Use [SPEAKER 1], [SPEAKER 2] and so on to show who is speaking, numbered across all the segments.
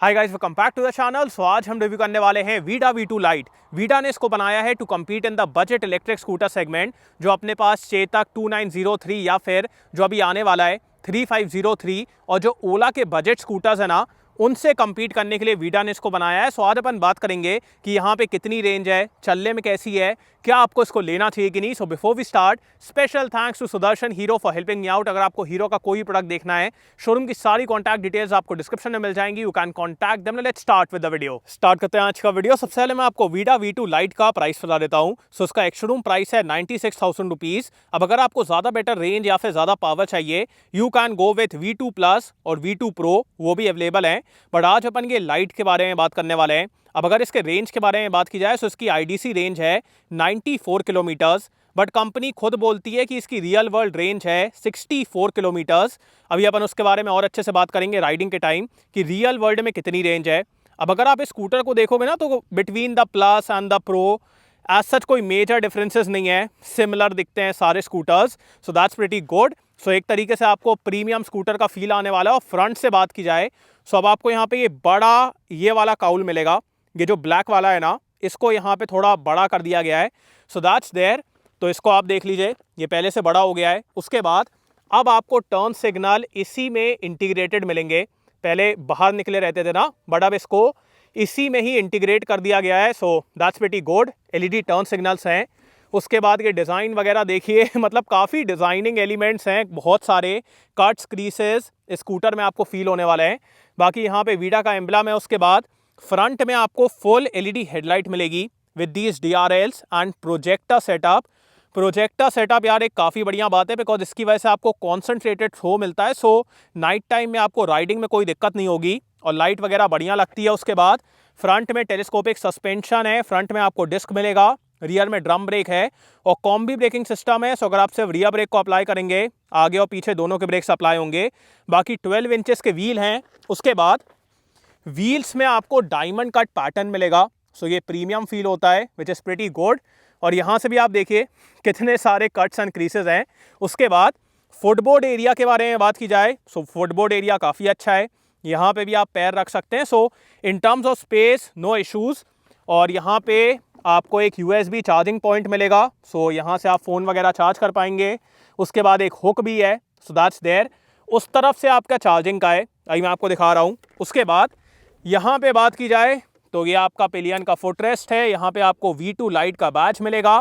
[SPEAKER 1] Hi guys, welcome back to the channel. So आज हम review करने वाले हैं वीडा V2 लाइट। वीडा ने इसको बनाया है to compete in the budget electric scooter segment. जो अपने पास चेतक 2903 या फिर जो अभी आने वाला है 3503 और जो ओला के बजट स्कूटर्स है ना, उनसे कम्पीट करने के लिए वीडा ने इसको बनाया है। सो आज अपन बात करेंगे कि यहाँ पे कितनी रेंज है, चलने में कैसी है, क्या आपको इसको लेना चाहिए कि नहीं। So before we start, special thanks to Sudarshan Hero for helping me out. अगर आपको हीरो का कोई प्रोडक्ट देखना है, शोरूम की सारी कॉन्टैक्ट डिटेल्स आपको डिस्क्रिप्शन में मिल जाएंगी। You can contact them. Let's start with the video. Start करते हैं आज का वीडियो। सबसे पहले मैं आपको वीडा V2 लाइट का प्राइस बता देता हूँ। सो इसका एक शोरूम प्राइस है 96,000 रुपीज। अब अगर आपको ज्यादा बेटर रेंज या फिर ज्यादा पावर चाहिए, you can go with V2 plus और V2 प्रो, वो भी अवेलेबल है। बट आज अपन ये लाइट के बारे में बात करने वाले हैं। अब अगर इसके रेंज के बारे में बात की जाए तो इसकी IDC रेंज है 94 किलोमीटर्स, बट कंपनी खुद बोलती है कि इसकी रियल वर्ल्ड रेंज है 64 किलोमीटर्स। अभी अपन उसके बारे में और अच्छे से बात करेंगे राइडिंग के टाइम कि रियल वर्ल्ड में कितनी रेंज है। अब अगर आप इस स्कूटर को देखोगे ना, तो between the plus and the pro as such कोई मेजर डिफरेंसेस नहीं है, सिमिलर दिखते हैं सारे scooters. So that's pretty good. So एक तरीके से आपको प्रीमियम स्कूटर का फील आने वाला है। और फ्रंट से बात की जाए, सो अब आपको यहाँ पे ये बड़ा ये वाला काउल मिलेगा। ये जो ब्लैक वाला है ना, इसको यहाँ पे थोड़ा बड़ा कर दिया गया है। So that's there. तो इसको आप देख लीजिए, ये पहले से बड़ा हो गया है। उसके बाद अब आपको टर्न सिग्नल इसी में इंटीग्रेटेड मिलेंगे। पहले बाहर निकले रहते थे ना, बट अब इसको इसी में ही इंटीग्रेट कर दिया गया है। So that's pretty good. LED turn signals हैं। उसके बाद ये डिज़ाइन वगैरह देखिए मतलब काफ़ी डिज़ाइनिंग एलिमेंट्स हैं, बहुत सारे कट्स, क्रीसेस स्कूटर में आपको फील होने वाले हैं। बाकी यहाँ पे वीडा का एम्ब्लम है। उसके बाद फ्रंट में आपको फुल LED हेडलाइट मिलेगी with these DRLs and projector setup. Projector setup यार एक काफ़ी बढ़िया बात है, बिकॉज इसकी वजह से आपको कॉन्सेंट्रेटेड फ्लो मिलता है। सो नाइट टाइम में आपको राइडिंग में कोई दिक्कत नहीं होगी और लाइट वगैरह बढ़िया लगती है। उसके बाद फ्रंट में टेलीस्कोपिक सस्पेंशन है, फ्रंट में आपको डिस्क मिलेगा, रियर में ड्रम ब्रेक है और कॉम्बी ब्रेकिंग सिस्टम है। सो अगर आप सिर्फ रियर ब्रेक को अप्लाई करेंगे, आगे और पीछे दोनों के ब्रेक्स अप्लाई होंगे। बाकी 12 इंचेस के व्हील हैं। उसके बाद व्हील्स में आपको डायमंड कट पैटर्न मिलेगा। सो ये प्रीमियम फील होता है, विच इज़ प्रीटी गुड। और यहाँ से भी आप देखिए कितने सारे कट्स एंड क्रीसेस हैं। उसके बाद फुटबोर्ड एरिया के बारे में बात की जाए, सो फुटबोर्ड एरिया काफ़ी अच्छा है। यहाँ पे भी आप पैर रख सकते हैं। So in terms of space no issues. और यहाँ पे आपको एक USB चार्जिंग पॉइंट मिलेगा। सो यहाँ से आप फ़ोन वगैरह चार्ज कर पाएंगे। उसके बाद एक हुक भी है। So that's there. उस तरफ से आपका चार्जिंग का है, अभी मैं आपको दिखा रहा हूँ। उसके बाद यहाँ पे बात की जाए तो ये आपका पिलियन का फुटरेस्ट है। यहाँ पे आपको V2 लाइट का बैच मिलेगा।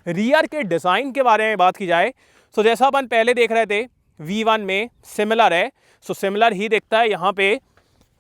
[SPEAKER 1] रियर के डिज़ाइन के बारे में बात की जाए, सो जैसा अपन पहले देख रहे थे V1 में सिमिलर है। सो सिमिलर ही दिखता है। यहाँ पे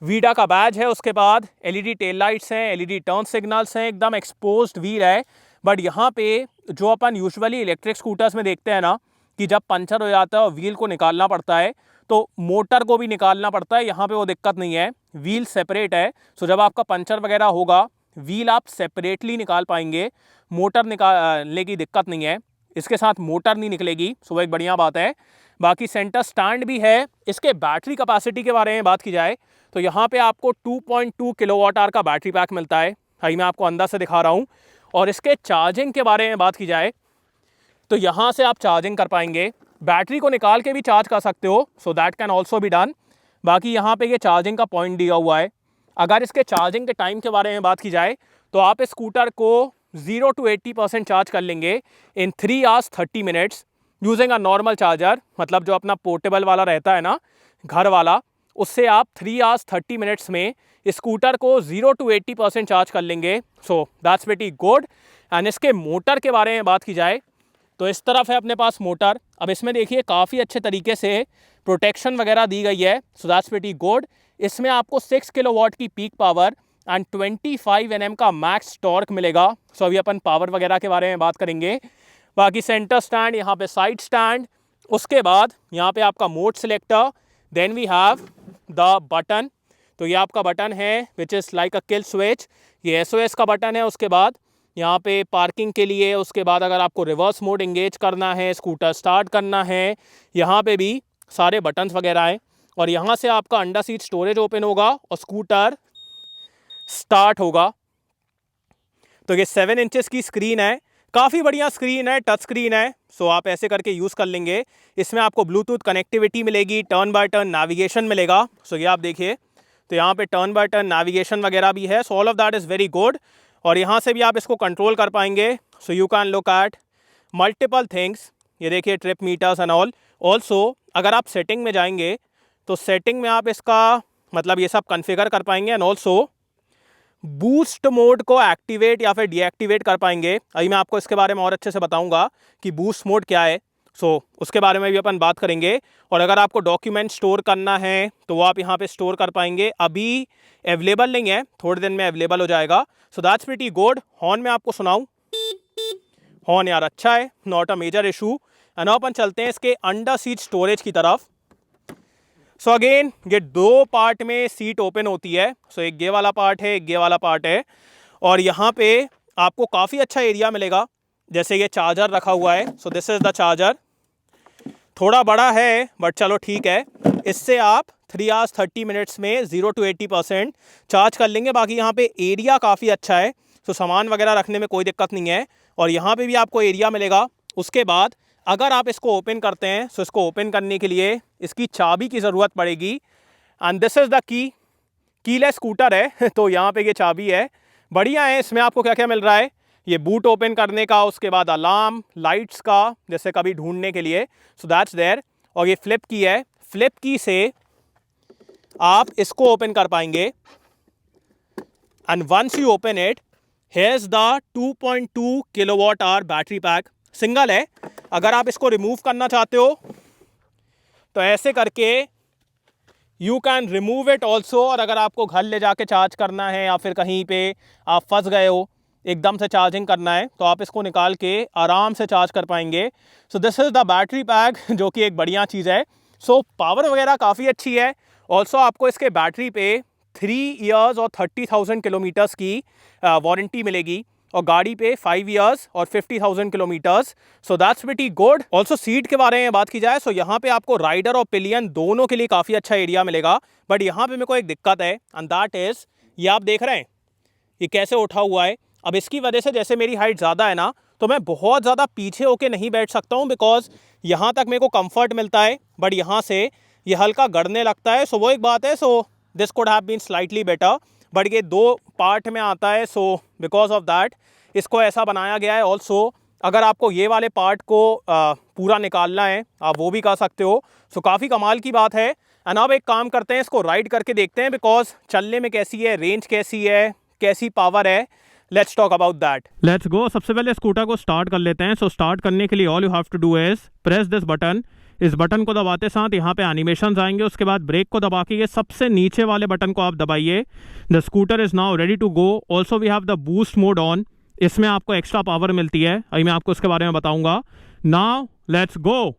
[SPEAKER 1] वीडा का बैज है। उसके बाद LED टेल लाइट्स हैं, LED टर्न सिग्नल्स हैं, एकदम एक्सपोज्ड व्हील है। बट यहाँ पे जो अपन यूजुअली इलेक्ट्रिक स्कूटर्स में देखते हैं ना, कि जब पंचर हो जाता है और व्हील को निकालना पड़ता है तो मोटर को भी निकालना पड़ता है, यहाँ पे वो दिक्कत नहीं है, व्हील सेपरेट है। सो जब आपका पंचर वगैरह होगा, व्हील आप सेपरेटली निकाल पाएंगे, मोटर निकालने की दिक्कत नहीं है। इसके साथ मोटर नहीं निकलेगी। सो वो एक बढ़िया बात है। बाकी सेंटर स्टैंड भी है। इसके बैटरी कैपेसिटी के बारे में बात की जाए तो यहाँ पे आपको 2.2 किलोवाट आवर का बैटरी पैक मिलता है। हाई मैं आपको अंदर से दिखा रहा हूँ। और इसके चार्जिंग के बारे में बात की जाए तो यहाँ से आप चार्जिंग कर पाएंगे, बैटरी को निकाल के भी चार्ज कर सकते हो। So that can also be done. बाकी यहाँ पे ये चार्जिंग का पॉइंट दिया हुआ है। अगर इसके चार्जिंग के टाइम के बारे में बात की जाए तो आप इस स्कूटर को 0 to 80% चार्ज कर लेंगे इन 3 hours 30 minutes using a normal charger. मतलब जो अपना पोर्टेबल वाला रहता है ना, घर वाला, उससे आप 3 hours 30 minutes में इस स्कूटर को 0 to 80% चार्ज कर लेंगे। सो दैट्स प्रीटी गुड। एंड इसके मोटर के बारे में बात की जाए तो इस तरफ है अपने पास मोटर। अब इसमें देखिए काफ़ी अच्छे तरीके से प्रोटेक्शन वगैरह दी गई है। So that's pretty good. इसमें आपको 6 किलोवाट की पीक पावर एंड 25 Nm का मैक्स टॉर्क मिलेगा। सो अभी अपन पावर वगैरह के बारे में बात करेंगे। बाकी सेंटर स्टैंड, यहाँ पे साइड स्टैंड। उसके बाद यहाँ पे आपका mode selector, then we have the button. तो ये आपका बटन है which is like a kill switch. ये SOS का बटन है। उसके बाद यहाँ पे पार्किंग के लिए। उसके बाद अगर आपको रिवर्स मोड एंगेज करना है, स्कूटर स्टार्ट करना है, यहाँ पे भी सारे बटन्स वगैरह हैं। और यहाँ से आपका अंडर सीट स्टोरेज ओपन होगा और स्कूटर स्टार्ट होगा। तो ये 7 इंचेस की स्क्रीन है, काफ़ी बढ़िया स्क्रीन है, टच स्क्रीन है। सो आप ऐसे करके यूज़ कर लेंगे। इसमें आपको ब्लूटूथ कनेक्टिविटी मिलेगी, टर्न बाय टर्न नेविगेशन मिलेगा। सो ये आप देखिए, तो यहाँ पे टर्न बाय टर्न नेविगेशन वगैरह भी है, so all of that is very good. और यहाँ से भी आप इसको कंट्रोल कर पाएंगे, so you can look at multiple things. ये देखिए trip meters and all. Also अगर आप सेटिंग में जाएंगे तो सेटिंग में आप इसका मतलब ये सब कन्फिगर कर पाएंगे एंड ऑल्सो बूस्ट मोड को एक्टिवेट या फिर डीएक्टिवेट कर पाएंगे। अभी मैं आपको इसके बारे में और अच्छे से बताऊंगा कि बूस्ट मोड क्या है, सो उसके बारे में भी अपन बात करेंगे। और अगर आपको डॉक्यूमेंट स्टोर करना है तो वो आप यहाँ पे स्टोर कर पाएंगे। अभी अवेलेबल नहीं है, थोड़े दिन में अवेलेबल हो जाएगा, so that's pretty good. Horn में आपको सुनाऊं, हॉर्न यार अच्छा है, not a major issue. And अपन चलते हैं इसके अंडर सीट स्टोरेज की तरफ। सो अगेन ये दो पार्ट में सीट ओपन होती है, सो एक ये वाला पार्ट है, एक ये वाला पार्ट है। और यहाँ पे आपको काफ़ी अच्छा एरिया मिलेगा, जैसे ये चार्जर रखा हुआ है, so this is the charger. थोड़ा बड़ा है बट चलो ठीक है, इससे आप 3 hours 30 minutes में 0 to 80% चार्ज कर लेंगे। बाकी यहाँ पे एरिया काफ़ी अच्छा है, सो सामान वगैरह रखने में कोई दिक्कत नहीं है। और यहाँ पे भी आपको एरिया मिलेगा। उसके बाद अगर आप इसको ओपन करते हैं, सो इसको ओपन करने के लिए इसकी चाबी की ज़रूरत पड़ेगी and this is the keyless scooter है तो यहाँ पे ये चाबी है, बढ़िया है। इसमें आपको क्या क्या मिल रहा है, ये बूट ओपन करने का, उसके बाद अलार्म, लाइट्स का, जैसे कभी ढूंढने के लिए, सो दैट्स देयर। और ये फ्लिप की है, फ्लिप की से आप इसको ओपन कर पाएंगे and once you open it, here is the 2.2 kWh battery pack, single है। अगर आप इसको रिमूव करना चाहते हो तो ऐसे करके you can remove it also. और अगर आपको घर ले जाके चार्ज करना है या फिर कहीं पे आप फंस गए हो, एकदम से चार्जिंग करना है, तो आप इसको निकाल के आराम से चार्ज कर पाएंगे। So this is the battery pack, जो कि एक बढ़िया चीज़ है। सो पावर वगैरह काफ़ी अच्छी है। ऑल्सो आपको इसके बैटरी पे 3 years और 30,000 किलोमीटर्स की वारंटी मिलेगी, और गाड़ी पे 5 years और 50,000 kilometres, so that's pretty good. Also seat के बारे में बात की जाए, सो यहाँ पे आपको राइडर और पिलियन दोनों के लिए काफ़ी अच्छा एरिया मिलेगा। बट यहाँ पे मेरे को एक दिक्कत है एंड दैट इज़, ये आप देख रहे हैं ये कैसे उठा हुआ है। अब इसकी वजह से जैसे मेरी हाइट ज़्यादा है ना, तो मैं बहुत ज़्यादा पीछे होके नहीं बैठ सकता हूँ, बिकॉज यहाँ तक मेरे को कंफर्ट मिलता है बट यहाँ से ये हल्का गड़ने लगता है। सो वो एक बात है, so this could have been slightly better, but ये 2 पार्ट में आता है, सो बिकॉज ऑफ दैट इसको ऐसा बनाया गया है। ऑल्सो अगर आपको ये वाले पार्ट को पूरा निकालना है, आप वो भी कर सकते हो। सो काफ़ी कमाल की बात है। एंड अब एक काम करते हैं, इसको राइड करके देखते हैं, बिकॉज चलने में कैसी है, रेंज कैसी है, कैसी पावर है। Let's talk about that, let's go. सबसे पहले स्कूटर को स्टार्ट कर लेते हैं। सो स्टार्ट करने के लिए all you have to do is press this button. इस बटन को दबाते साथ यहाँ पे एनिमेशंस आएंगे, उसके बाद ब्रेक को दबा के ये सबसे नीचे वाले बटन को आप दबाइए। The scooter is now ready to go. Also we have the boost mode on, इसमें आपको एक्स्ट्रा पावर मिलती है, अभी मैं आपको इसके बारे में बताऊंगा। Now let's go.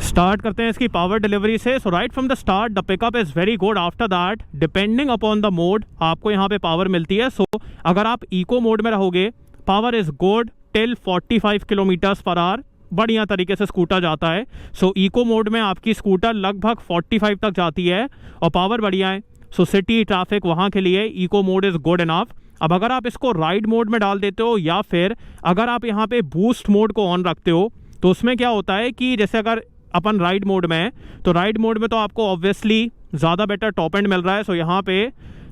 [SPEAKER 1] स्टार्ट करते हैं इसकी पावर डिलीवरी से। So right from the start the pickup is very good. After that depending upon the mode आपको यहाँ पे पावर मिलती है। सो अगर आप इको मोड में रहोगे, power is good till 45 kilometres per our, बढ़िया तरीके से स्कूटर जाता है। सो इको मोड में आपकी स्कूटर लगभग 45 तक जाती है और पावर बढ़िया है। सो सिटी ट्रैफिक वहाँ के लिए eco mode is good enough. अब अगर आप इसको राइड मोड में डाल देते हो या फिर अगर आप यहाँ पे बूस्ट मोड को ऑन रखते हो, तो उसमें क्या होता है कि जैसे अगर अपन राइड मोड में है, तो राइड मोड में तो आपको ऑब्वियसली ज़्यादा बेटर टॉप एंड मिल रहा है। सो यहाँ पे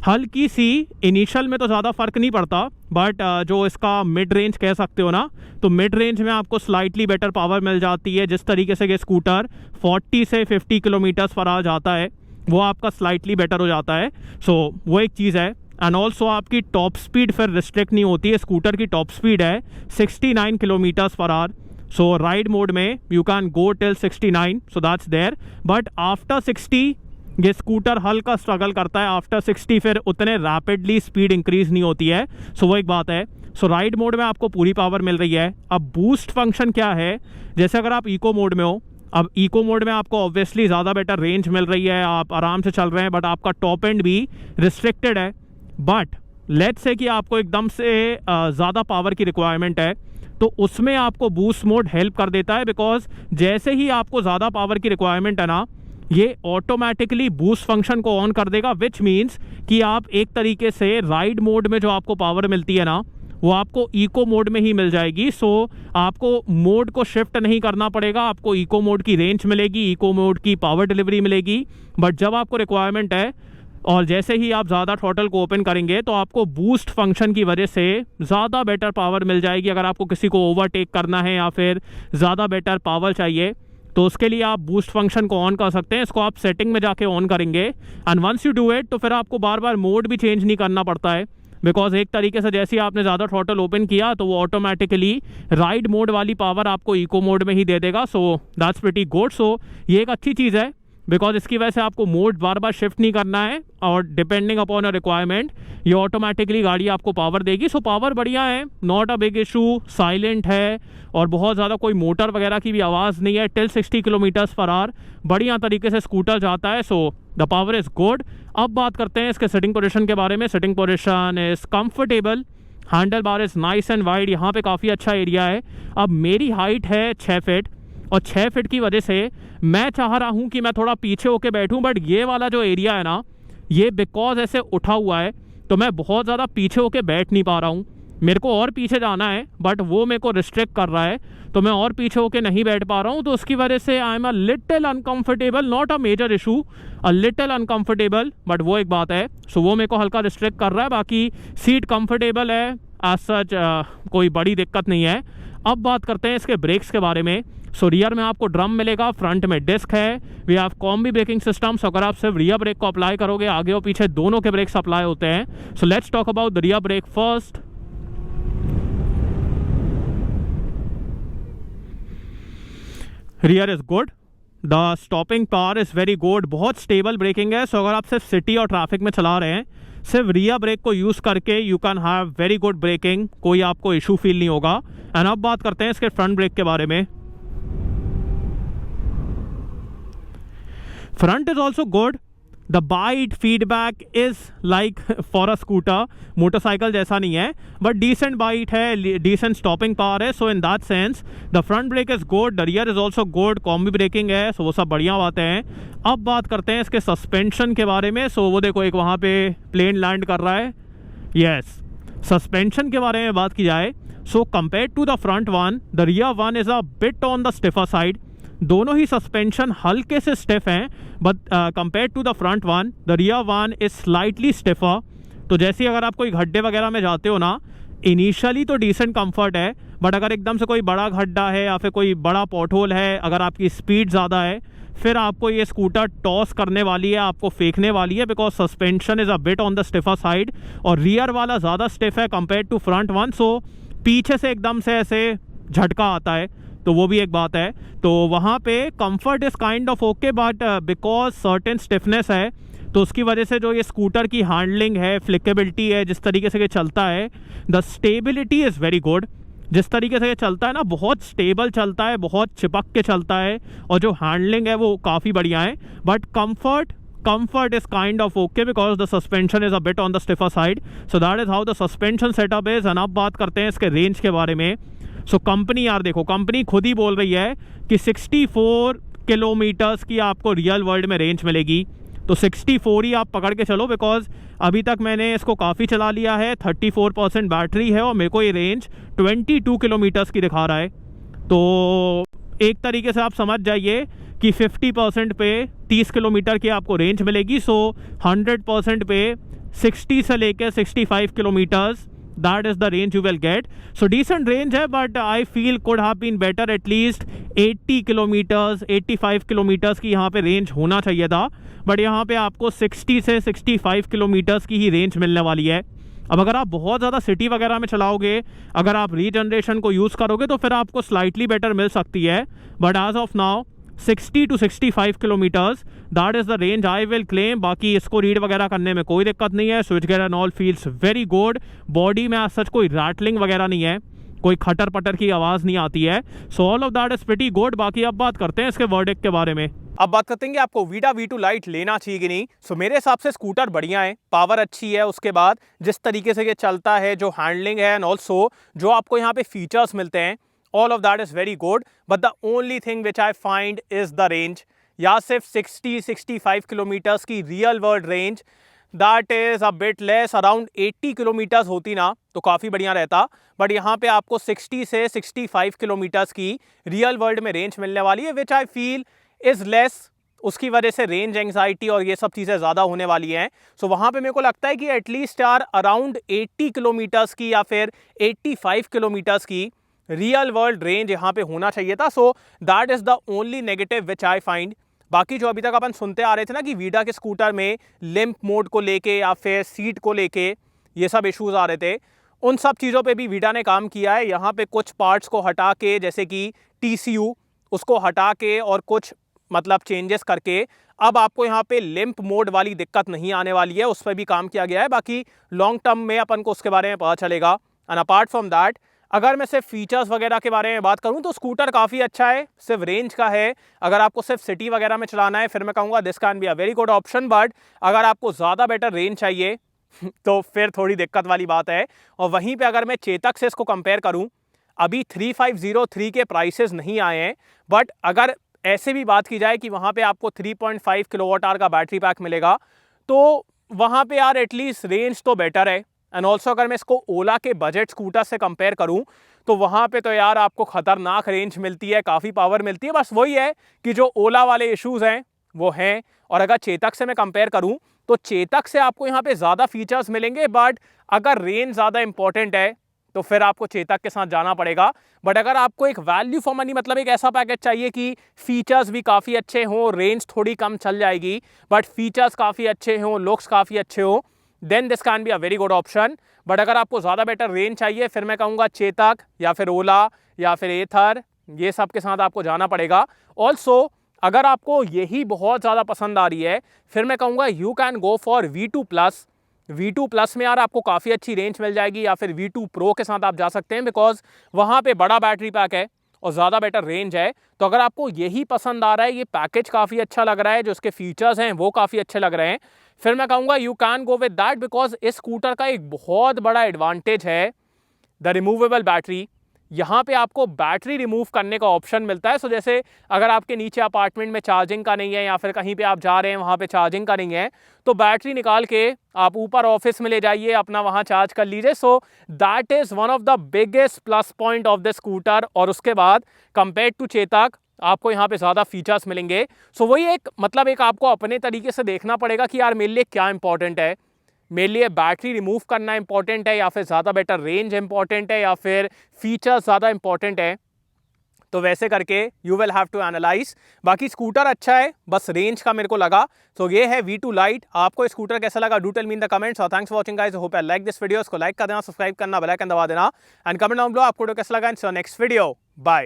[SPEAKER 1] हल्की सी इनिशियल में तो ज़्यादा फ़र्क नहीं पड़ता, बट जो इसका मिड रेंज कह सकते हो ना, तो मिड रेंज में आपको स्लाइटली बेटर पावर मिल जाती है। जिस तरीके से ये स्कूटर 40 से 50 किलोमीटर्स पर आ जाता है, वो आपका स्लाइटली बेटर हो जाता है। सो वो एक चीज़ है। एंड ऑल्सो आपकी टॉप स्पीड फिर रिस्ट्रिक्ट नहीं होती है। स्कूटर की टॉप स्पीड है 69 kilometers per hour. So ride mode में you can go till 69, so that's there. But after 60 ये स्कूटर हल्का स्ट्रगल करता है। आफ्टर 60 फिर उतने रैपिडली स्पीड इंक्रीज नहीं होती है। सो वो एक बात है। सो राइड मोड में आपको पूरी पावर मिल रही है। अब बूस्ट फंक्शन क्या है, जैसे अगर आप इको मोड में हो, अब इको मोड में आपको ऑब्वियसली ज़्यादा बेटर रेंज मिल रही है, आप आराम से चल रहे हैं, बट आपका टॉप एंड भी रिस्ट्रिक्टेड है। बट लेट्स से कि आपको एकदम से ज़्यादा पावर की रिक्वायरमेंट है, तो उसमें आपको बूस्ट मोड हेल्प कर देता है। बिकॉज जैसे ही आपको ज़्यादा पावर की रिक्वायरमेंट है ना, ये ऑटोमेटिकली बूस्ट फंक्शन को ऑन कर देगा, विच मीन्स कि आप एक तरीके से राइड मोड में जो आपको पावर मिलती है ना, वो आपको इको मोड में ही मिल जाएगी। सो आपको मोड को शिफ्ट नहीं करना पड़ेगा, आपको इको मोड की रेंज मिलेगी, इको मोड की पावर डिलीवरी मिलेगी। बट जब आपको रिक्वायरमेंट है और जैसे ही आप ज़्यादा थ्रॉटल को ओपन करेंगे तो आपको बूस्ट फंक्शन की वजह से ज़्यादा बेटर पावर मिल जाएगी। अगर आपको किसी को ओवरटेक करना है या फिर ज़्यादा बेटर पावर चाहिए तो उसके लिए आप बूस्ट फंक्शन को ऑन कर सकते हैं। इसको आप सेटिंग में जाके ऑन करेंगे and once you do it तो फिर आपको बार बार मोड भी चेंज नहीं करना पड़ता है, बिकॉज एक तरीके से जैसे ही आपने ज़्यादा थ्रॉटल ओपन किया तो वो ऑटोमेटिकली राइड मोड वाली पावर आपको इको मोड में ही दे देगा। So that's pretty good. So ये एक अच्छी चीज़ है बिकॉज इसकी वजह से आपको मोड बार बार शिफ्ट नहीं करना है और डिपेंडिंग अपॉन अ रिक्वायरमेंट ये ऑटोमेटिकली गाड़ी आपको पावर देगी। सो पावर बढ़िया है, not a big issue, silent है और बहुत ज़्यादा कोई मोटर वगैरह की भी आवाज़ नहीं है। टिल 60 किलोमीटर्स पर आवर बढ़िया तरीके से स्कूटर जाता है। So the power is good. अब बात करते हैं इसके सिटिंग पोजीशन के बारे में। Sitting position is comfortable, handle bar is nice and wide, यहाँ पे काफ़ी अच्छा एरिया है। अब मेरी हाइट है 6 फीट और 6 फीट की वजह से मैं चाह रहा हूँ कि मैं थोड़ा पीछे होके बैठूँ, बट ये वाला जो एरिया है ना, ये बिकॉज ऐसे उठा हुआ है तो मैं बहुत ज़्यादा पीछे होके बैठ नहीं पा रहा हूँ। मेरे को और पीछे जाना है बट वो मेरे को रिस्ट्रिक्ट कर रहा है तो मैं और पीछे होके नहीं बैठ पा रहा हूँ। तो उसकी वजह से I am a little uncomfortable, not a major issue, a little uncomfortable, but वो एक बात है। सो वो मेरे को हल्का रिस्ट्रिक्ट कर रहा है। बाकी सीट कंफर्टेबल है, एज सच कोई बड़ी दिक्कत नहीं है। अब बात करते हैं इसके ब्रेक्स के बारे में। सो रियर में आपको ड्रम मिलेगा, फ्रंट में डिस्क है, we have combi braking system. So अगर आप सिर्फ रियर ब्रेक को अप्लाई करोगे, आगे और पीछे दोनों के ब्रेक्स अप्लाई होते हैं। So let's talk about the rear brake first. Rear is good, the stopping power is very good, बहुत स्टेबल ब्रेकिंग है। सो अगर आप सिर्फ सिटी और ट्रैफिक में चला रहे हैं, सिर्फ रियर ब्रेक को यूज़ करके you can have very good braking, कोई आपको इशू फील नहीं होगा। एंड अब बात करते हैं इसके फ्रंट ब्रेक के बारे में। Front is also good, the bite feedback is like for a scooter, motorcycle जैसा नहीं है बट डिसेंट बाइट है, डिसेंट स्टॉपिंग पावर है। So in that sense the front brake is good, the rear is also good, combi braking है। So वो सब बढ़िया बातें हैं। अब बात करते हैं इसके सस्पेंशन के बारे में। सो वो देखो एक वहाँ पे प्लेन लैंड कर रहा है। यस, सस्पेंशन के बारे में बात की जाए, so compare to the front one, the rear one is a bit on the stiffer side. दोनों ही सस्पेंशन हल्के से स्टिफ हैं, but compare to the front one the rear one is slightly stiffer. तो जैसे ही अगर आप कोई गड्ढे वगैरह में जाते हो ना, इनिशियली तो डिसेंट कंफर्ट है, बट अगर एकदम से कोई बड़ा गड्ढा है या फिर कोई बड़ा पॉटहोल है, अगर आपकी स्पीड ज़्यादा है, फिर आपको ये स्कूटर टॉस करने वाली है, आपको फेंकने वाली है, because suspension is a bit on the stiffer side और रियर वाला ज़्यादा स्टिफ है कंपेयर टू फ्रंट वन। सो पीछे से एकदम से ऐसे झटका आता है, तो वो भी एक बात है। तो वहाँ पे comfort is kind of okay, but because certain stiffness है तो उसकी वजह से जो ये स्कूटर की हैंडलिंग है, फ्लिकेबिलिटी है, जिस तरीके से ये चलता है, the stability is very good. जिस तरीके से ये चलता है ना, बहुत स्टेबल चलता है, बहुत चिपक के चलता है और जो हैंडलिंग है वो काफ़ी बढ़िया है। But comfort is kind of okay because the suspension is a bit on the stiffer side. So that is how the suspension setup is. And अब बात करते हैं इसके रेंज के बारे में। सो कंपनी यार देखो, कंपनी खुद ही बोल रही है कि 64 किलोमीटर्स की आपको रियल वर्ल्ड में रेंज मिलेगी। तो 64 ही आप पकड़ के चलो, बिकॉज अभी तक मैंने इसको काफ़ी चला लिया है, 34% बैटरी है और मेरे को ये रेंज 22 किलोमीटर्स की दिखा रहा है। तो एक तरीके से आप समझ जाइए कि 50% पे 30 किलोमीटर की आपको रेंज मिलेगी। सो 100% पे 60 से लेकर 65 kilometres, that is the range you will get. So decent range है, but I feel could have been better, at least 80 kilometres 85 kilometres की यहाँ पे रेंज होना चाहिए था, बट यहाँ पे आपको 60 से 65 किलोमीटर्स की ही रेंज मिलने वाली है। अब अगर आप बहुत ज़्यादा सिटी वगैरह में चलाओगे, अगर आप रीजनरेशन को यूज़ करोगे तो फिर आपको स्लाइटली बेटर मिल सकती है, but as of now 60 to 65 kilometers, that is the range I will claim. बाकी इसको रीड वगैरह करने में कोई दिक्कत नहीं है, switch gear and all feels very good. Body में आज सच कोई रैटलिंग वगैरह नहीं है, कोई खटर पटर की आवाज़ नहीं आती है। So all of that is pretty good. बाकी अब बात करते हैं इसके वर्डिक्ट के बारे में। अब बात करते हैं कि आपको वीडा V2 लाइट लेना चाहिए कि नहीं। सो मेरे हिसाब से स्कूटर बढ़िया है, पावर अच्छी है, उसके बाद जिस तरीके से ये चलता है, जो हैंडलिंग है, एंड ऑल्सो जो आपको यहाँ पे फीचर्स मिलते हैं, all of that is very good, but the only thing which I find is the range। या सिर्फ 60-65 किलोमीटर्स की real world range, that is a bit less, around 80 kilometres होती ना तो काफ़ी बढ़िया रहता। बट यहाँ पे आपको 60 से 65 किलोमीटर्स की रियल वर्ल्ड में रेंज मिलने वाली है, विच आई फील इज लेस। उसकी वजह से रेंज एंग्जाइटी और ये सब चीज़ें ज़्यादा होने वाली हैं। सो वहाँ पे मेरे को लगता है कि एटलीस्ट यार अराउंड 80 किलोमीटर्स की या फिर 85 किलोमीटर्स की रियल वर्ल्ड रेंज यहाँ पे होना चाहिए था। So that is the only negative which I find. बाकी जो अभी तक अपन सुनते आ रहे थे ना कि वीडा के स्कूटर में लिम्प मोड को लेके या फिर सीट को लेके ये सब इश्यूज आ रहे थे, उन सब चीज़ों पे भी वीडा ने काम किया है। यहाँ पे कुछ पार्ट्स को हटा के, जैसे कि TCU उसको हटा के और कुछ मतलब चेंजेस करके अब आपको यहाँ पे लिम्प मोड वाली दिक्कत नहीं आने वाली है, उस पर भी काम किया गया है। बाकी लॉन्ग टर्म में अपन को उसके बारे में पता चलेगा। एंड अपार्ट फ्रॉम दैट, अगर मैं सिर्फ फीचर्स वगैरह के बारे में बात करूं तो स्कूटर काफ़ी अच्छा है, सिर्फ रेंज का है। अगर आपको सिर्फ सिटी वगैरह में चलाना है फिर मैं कहूँगा this can be a very good option. But अगर आपको ज़्यादा बेटर रेंज चाहिए तो फिर थोड़ी दिक्कत वाली बात है। और वहीं पे अगर मैं चेतक से इसको कंपेयर करूं, अभी 3503 के प्राइसेस नहीं आए हैं, बट अगर ऐसे भी बात की जाए कि वहाँ पे आपको 3.5 किलोवाट आवर का बैटरी पैक मिलेगा, तो वहाँ पे यार एटलीस्ट रेंज तो बेटर है। एंड ऑल्सो अगर मैं इसको ओला के बजट स्कूटर से कंपेयर करूं तो वहाँ पे तो यार आपको खतरनाक रेंज मिलती है, काफ़ी पावर मिलती है। बस वही है कि जो ओला वाले इश्यूज हैं वो हैं। और अगर चेतक से मैं कंपेयर करूं तो चेतक से आपको यहाँ पे ज़्यादा फीचर्स मिलेंगे, बट अगर रेंज ज़्यादा इंपॉर्टेंट है तो फिर आपको चेतक के साथ जाना पड़ेगा। बट अगर आपको एक वैल्यू फॉर मनी, मतलब एक ऐसा पैकेज चाहिए कि फीचर्स भी काफ़ी अच्छे हों, रेंज थोड़ी कम चल जाएगी बट फीचर्स काफ़ी अच्छे हों, लुक्स काफ़ी अच्छे हों, then this can be a very good option. But अगर आपको ज़्यादा बेटर रेंज चाहिए फिर मैं कहूँगा चेतक या फिर ओला या फिर एथर, ये सब के साथ आपको जाना पड़ेगा। ऑल्सो अगर आपको यही बहुत ज़्यादा पसंद आ रही है फिर मैं कहूँगा you can go for V2+। V2+ में यार आपको काफ़ी अच्छी रेंज मिल जाएगी, या फिर V2 Pro के साथ आप जा सकते हैं, बिकॉज वहाँ पे बड़ा बैटरी पैक है और ज़्यादा बेटर रेंज है। तो अगर आपको यही पसंद आ रहा है, ये पैकेज काफ़ी अच्छा लग रहा है, जो उसके फीचर्स हैं वो काफ़ी अच्छे लग रहे हैं, फिर मैं कहूँगा you can go with that. Because इस स्कूटर का एक बहुत बड़ा एडवांटेज है द रिमूवेबल बैटरी। यहाँ पे आपको बैटरी रिमूव करने का ऑप्शन मिलता है। सो जैसे अगर आपके नीचे अपार्टमेंट में चार्जिंग का नहीं है या फिर कहीं पे आप जा रहे हैं वहाँ पे चार्जिंग का नहीं है, तो बैटरी निकाल के आप ऊपर ऑफिस में ले जाइए, अपना वहाँ चार्ज कर लीजिए। So that is one of the biggest plus point of the scooter. और उसके बाद कंपेयर टू चेतक आपको यहाँ पे ज़्यादा फीचर्स मिलेंगे। सो वही एक मतलब एक आपको अपने तरीके से देखना पड़ेगा कि यार मेरे लिए क्या इंपॉर्टेंट है। मेरे लिए बैटरी रिमूव करना इंपॉर्टेंट है, या फिर ज़्यादा बेटर रेंज इंपॉर्टेंट है, या फिर फीचर्स ज़्यादा इंपॉर्टेंट है। तो वैसे करके you will have to analyse. बाकी स्कूटर अच्छा है, बस रेंज का मेरे को लगा। तो ये है V2 Lite। आपको स्कूटर कैसा लगा do tell me in the comments. और thanks for watching guys, hope you like this video. इसको लाइक कर देना, सब्सक्राइब करना, बेल आइकन दबा देना, एंड कमेंट डाउन बिलो आपको कैसा लगा। In next video, bye.